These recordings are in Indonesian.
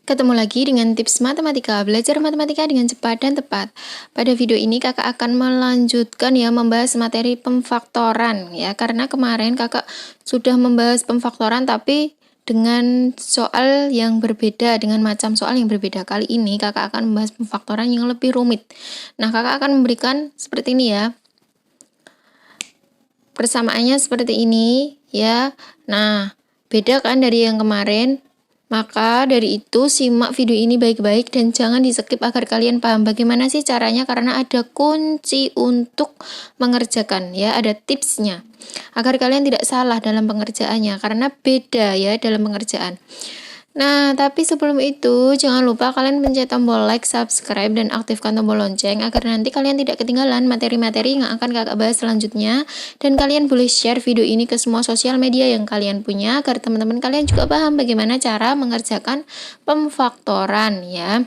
Ketemu lagi dengan tips matematika, belajar matematika dengan cepat dan tepat. Pada video ini kakak akan melanjutkan membahas materi pemfaktoran ya, karena kemarin kakak sudah membahas pemfaktoran tapi dengan soal yang berbeda, dengan macam soal yang berbeda. Kali ini kakak akan membahas pemfaktoran yang lebih rumit. Nah, kakak akan memberikan seperti ini ya. Persamaannya seperti ini ya. Nah, beda kan dari yang kemarin? Maka dari itu simak video ini baik-baik dan jangan di-skip agar kalian paham bagaimana sih caranya, karena ada kunci untuk mengerjakan ya, ada tipsnya agar kalian tidak salah dalam pengerjaannya karena beda ya dalam pengerjaan. Nah, tapi sebelum itu jangan lupa kalian pencet tombol like, subscribe, dan aktifkan tombol lonceng agar nanti kalian tidak ketinggalan materi-materi yang akan kakak bahas selanjutnya. Dan kalian boleh share video ini ke semua sosial media yang kalian punya agar teman-teman kalian juga paham bagaimana cara mengerjakan pemfaktoran ya.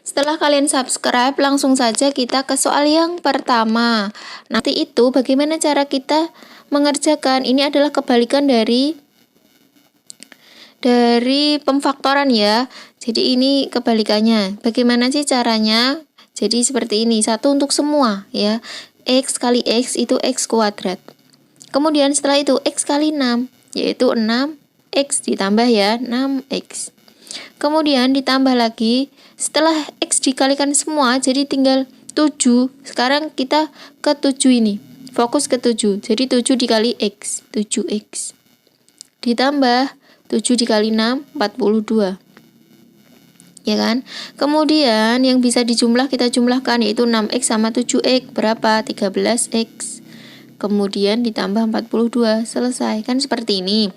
Setelah kalian subscribe, langsung saja kita ke soal yang pertama. Nanti itu bagaimana cara kita mengerjakan. Ini adalah kebalikan dari pemfaktoran ya. Jadi ini kebalikannya. Bagaimana sih caranya? Jadi seperti ini, satu untuk semua ya. X kali X itu X kuadrat. Kemudian setelah itu X kali 6, yaitu 6X ditambah ya, 6X. Kemudian ditambah lagi, setelah X dikalikan semua, jadi tinggal 7. Sekarang kita ke 7 ini. Fokus ke 7. Jadi 7 dikali X, 7X. Ditambah 7 dikali 6, 42. Ya kan? Kemudian yang bisa dijumlah kita jumlahkan, yaitu 6X sama 7X. Berapa? 13X. Kemudian ditambah 42. Selesai. Kan seperti ini.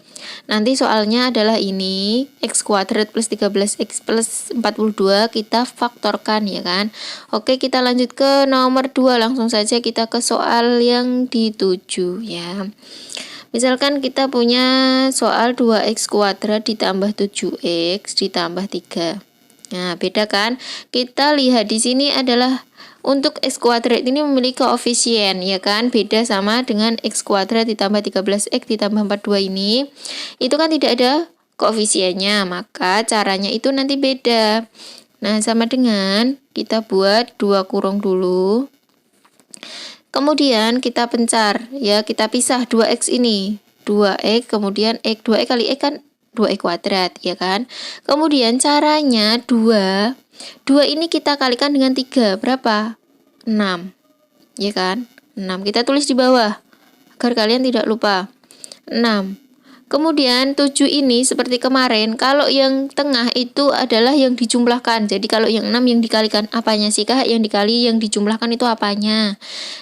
Nanti soalnya adalah ini. X kuadrat plus 13X plus 42. Kita faktorkan ya kan? Oke, kita lanjut ke nomor 2. Langsung saja kita ke soal yang dituju ya. Misalkan kita punya soal 2x kuadrat ditambah 7x ditambah 3. Nah, beda kan? Kita lihat di sini adalah untuk x kuadrat ini memiliki koefisien, ya kan? Beda sama dengan x kuadrat ditambah 13x ditambah 42 ini. Itu kan tidak ada koefisiennya, maka caranya itu nanti beda. Nah, sama dengan kita buat 2 kurung dulu. Kemudian kita pencar ya, kita pisah 2x ini. 2x kemudian x, 2x kali x kan 2x kuadrat ya kan. Kemudian caranya 2 ini kita kalikan dengan 3. Berapa? 6. Ya kan? 6. Kita tulis di bawah agar kalian tidak lupa. 6. Kemudian 7 ini seperti kemarin, kalau yang tengah itu adalah yang dijumlahkan. Jadi kalau yang 6 yang dikalikan apanya sih kak? Yang dikali yang dijumlahkan itu apanya?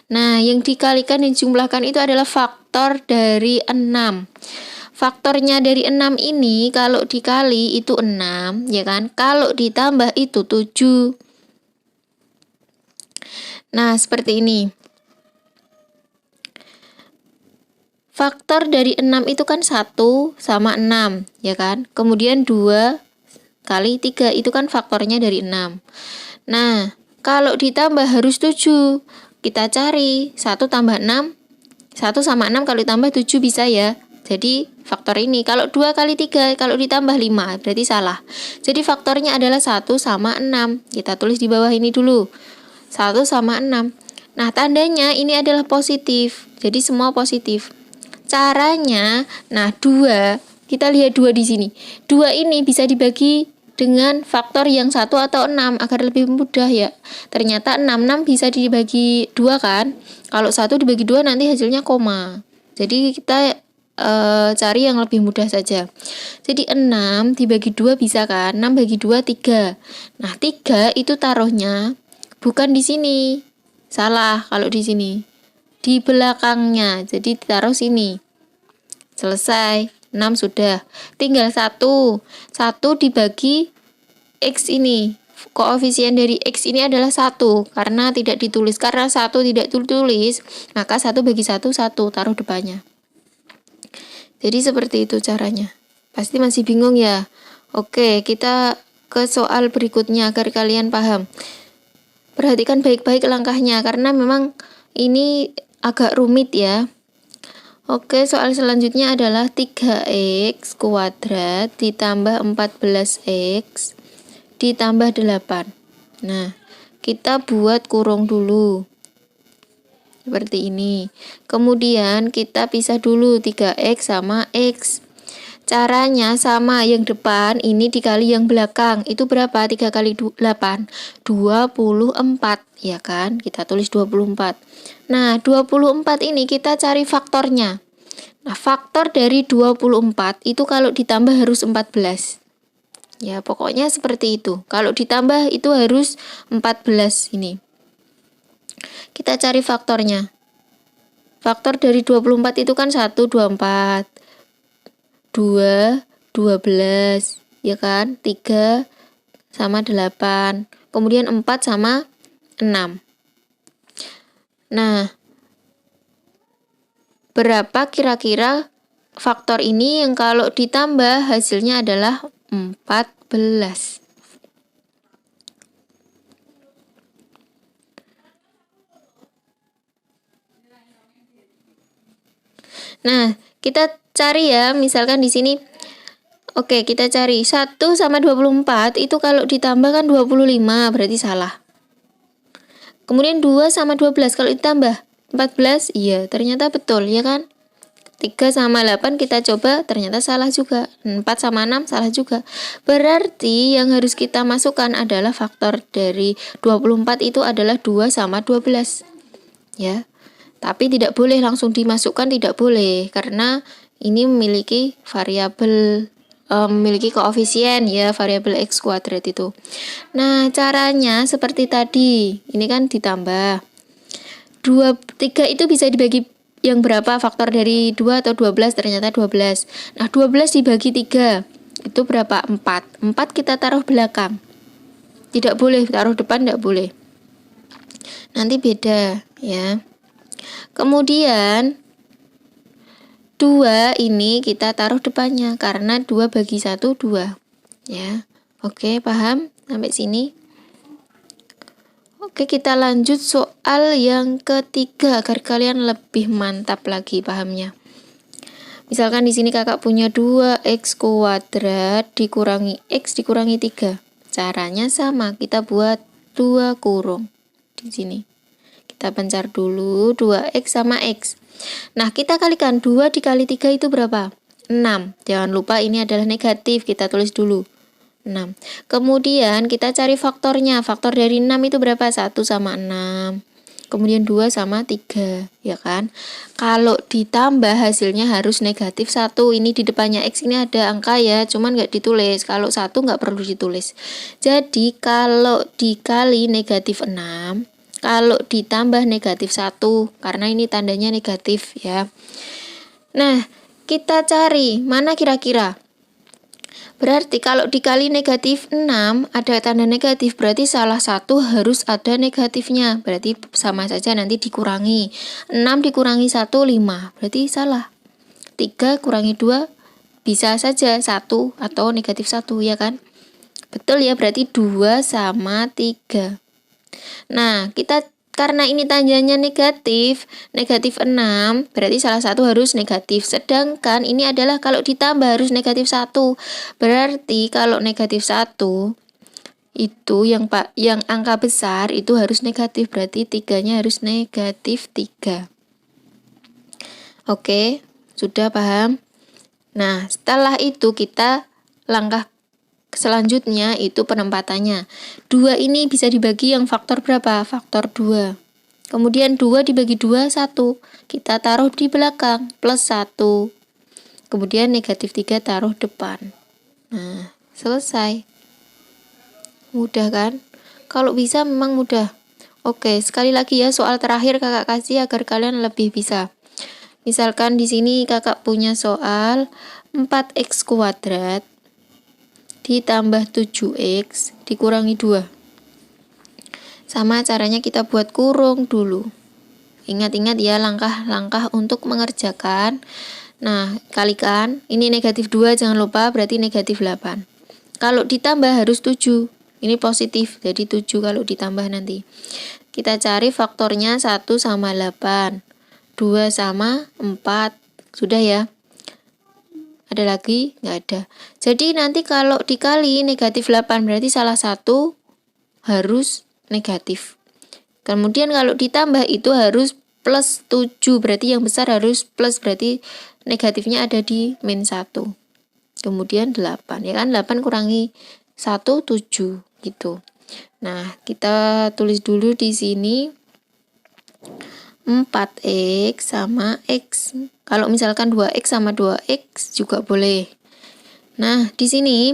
Nah, yang dikalikan dan dijumlahkan itu adalah faktor dari 6. Faktornya dari 6 ini kalau dikali itu 6, ya kan? Kalau ditambah itu 7. Nah, seperti ini. Faktor dari 6 itu kan 1 sama 6, ya kan? Kemudian 2 kali 3, itu kan faktornya dari 6. Nah, kalau ditambah harus 7. Kita cari 1 tambah 6, 1 sama 6 kalau ditambah 7 bisa ya. Jadi faktor ini, kalau 2 kali 3, kalau ditambah 5, berarti salah. Jadi faktornya adalah 1 sama 6. Kita tulis di bawah ini dulu. 1 sama 6. Nah, tandanya ini adalah positif. Jadi semua positif. Caranya, nah 2, kita lihat 2 di sini. 2 ini bisa dibagi dengan faktor yang 1 atau 6 agar lebih mudah ya. Ternyata 6 bisa dibagi 2 kan. Kalau 1 dibagi 2 nanti hasilnya koma. Jadi kita cari yang lebih mudah saja. Jadi 6 dibagi 2 bisa kan? 6 bagi 2 3. Nah, 3 itu taruhnya bukan di sini. Salah kalau di sini. Di belakangnya, jadi ditaruh sini. Selesai, 6 sudah. Tinggal 1 dibagi X ini. Koefisien dari X ini adalah 1, karena tidak ditulis. Karena 1 tidak ditulis, maka 1 bagi 1, 1, taruh depannya. Jadi seperti itu caranya. Pasti masih bingung ya? Oke, kita ke soal berikutnya agar kalian paham. Perhatikan baik-baik langkahnya, karena memang ini agak rumit ya. Oke, soal selanjutnya adalah 3x kuadrat ditambah 14x ditambah 8. Nah, kita buat kurung dulu. Seperti ini. Kemudian kita pisah dulu 3x sama x. Caranya sama, yang depan ini dikali yang belakang. Itu berapa? 3 kali 8. 24, ya kan? Kita tulis 24. Nah, 24 ini kita cari faktornya. Nah, faktor dari 24 itu kalau ditambah harus 14. Ya, pokoknya seperti itu. Kalau ditambah itu harus 14 ini. Kita cari faktornya. Faktor dari 24 itu kan 1, 24. 2, 12. Ya kan? 3 sama 8. Kemudian 4 sama 6. Nah, berapa kira-kira faktor ini yang kalau ditambah hasilnya adalah 14. Nah, kita cari ya, misalkan di sini. Oke, kita cari 1 sama 24 itu kalau ditambah kan 25, berarti salah. Kemudian 2 sama 12 kalau ditambah 14, iya, ternyata betul, ya kan? 3 sama 8 kita coba, ternyata salah juga. 4 sama 6 salah juga. Berarti yang harus kita masukkan adalah faktor dari 24 itu adalah 2 sama 12. Ya. Tapi tidak boleh langsung dimasukkan, tidak boleh, karena ini memiliki variabel, memiliki koefisien ya, variabel x kuadrat itu. Nah, caranya seperti tadi. Ini kan ditambah. 3 itu bisa dibagi yang berapa? Faktor dari 2 atau 12? Ternyata 12. Nah, 12 dibagi 3. Itu berapa? 4. 4 kita taruh belakang. Tidak boleh taruh depan, tidak boleh. Nanti beda ya. Kemudian 2 ini kita taruh depannya karena 2 bagi 1 2 ya. Oke, paham sampai sini? Oke, kita lanjut soal yang ketiga agar kalian lebih mantap lagi pahamnya. Misalkan di sini kakak punya 2x kuadrat dikurangi x dikurangi 3. Caranya sama, kita buat 2 kurung di sini. Kita pencar dulu 2x sama x. Nah, kita kalikan 2 dikali 3 itu berapa? 6. Jangan lupa ini adalah negatif, kita tulis dulu. 6. Kemudian kita cari faktornya. Faktor dari 6 itu berapa? 1 sama 6. Kemudian 2 sama 3, ya kan? Kalau ditambah hasilnya harus negatif 1. Ini di depannya x ini ada angka ya, cuman nggak ditulis. Kalau 1 nggak perlu ditulis. Jadi kalau dikali negatif 6, kalau ditambah negatif 1, karena ini tandanya negatif ya. Nah, kita cari mana kira-kira. Berarti kalau dikali negatif 6 ada tanda negatif, berarti salah satu harus ada negatifnya. Berarti sama saja nanti dikurangi. 6 dikurangi 1, 5. Berarti salah. 3 kurangi 2 bisa saja 1 atau negatif 1, ya kan? Betul ya, berarti 2 sama 3. Nah, kita karena ini tandanya negatif 6, berarti salah satu harus negatif. Sedangkan ini adalah kalau ditambah harus negatif 1. Berarti kalau negatif 1 itu yang angka besar itu harus negatif, berarti 3-nya harus negatif 3. Oke, sudah paham? Nah, setelah itu kita langkah selanjutnya itu penempatannya. 2 ini bisa dibagi yang faktor berapa? Faktor 2. Kemudian 2 dibagi 2, 1. Kita taruh di belakang, plus 1. Kemudian negatif 3 taruh depan. Nah, selesai. Mudah kan? Kalau bisa memang mudah. Oke, sekali lagi ya, soal terakhir kakak kasih agar kalian lebih bisa. Misalkan di sini kakak punya soal 4x kuadrat ditambah 7x dikurangi 2. Sama caranya kita buat kurung dulu. Ingat-ingat ya langkah-langkah untuk mengerjakan. Nah, kalikan. Ini negatif 2 jangan lupa, berarti negatif 8. Kalau ditambah harus 7. Ini positif, jadi 7 kalau ditambah nanti. Kita cari faktornya 1 sama 8. 2 sama 4. Sudah ya? Ada lagi? Nggak ada. Jadi nanti kalau dikali negatif 8 berarti salah satu harus negatif. Kemudian kalau ditambah itu harus plus 7, berarti yang besar harus plus, berarti negatifnya ada di min 1. Kemudian 8, ya kan? 8 kurangi 1, 7 gitu. Nah, kita tulis dulu di sini 4x sama x. Kalau misalkan 2x sama 2x juga boleh. Nah, di sini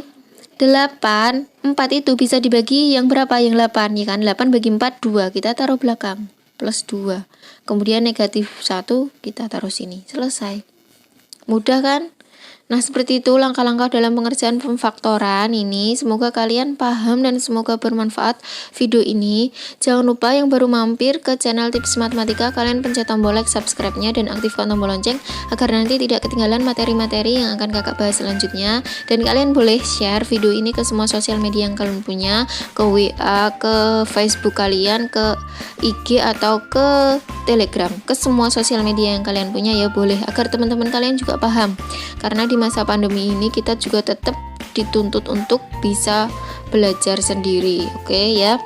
8, 4 itu bisa dibagi yang berapa? Yang 8, ya kan? 8 bagi 4, 2. Kita taruh belakang. Plus 2. Kemudian negatif 1 kita taruh sini. Selesai. Mudah kan? Nah, seperti itu langkah-langkah dalam pengerjaan pemfaktoran ini. Semoga kalian paham dan semoga bermanfaat video ini. Jangan lupa yang baru mampir ke channel Tips Matematika, kalian pencet tombol like, subscribe-nya, dan aktifkan tombol lonceng agar nanti tidak ketinggalan materi-materi yang akan kakak bahas selanjutnya. Dan kalian boleh share video ini ke semua sosial media yang kalian punya, ke WA, ke Facebook kalian, ke IG atau ke Telegram, ke semua sosial media yang kalian punya ya boleh, agar teman-teman kalian juga paham. Karena di masa pandemi ini kita juga tetap dituntut untuk bisa belajar sendiri, oke ya.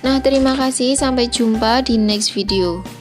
Nah, terima kasih, sampai jumpa di next video.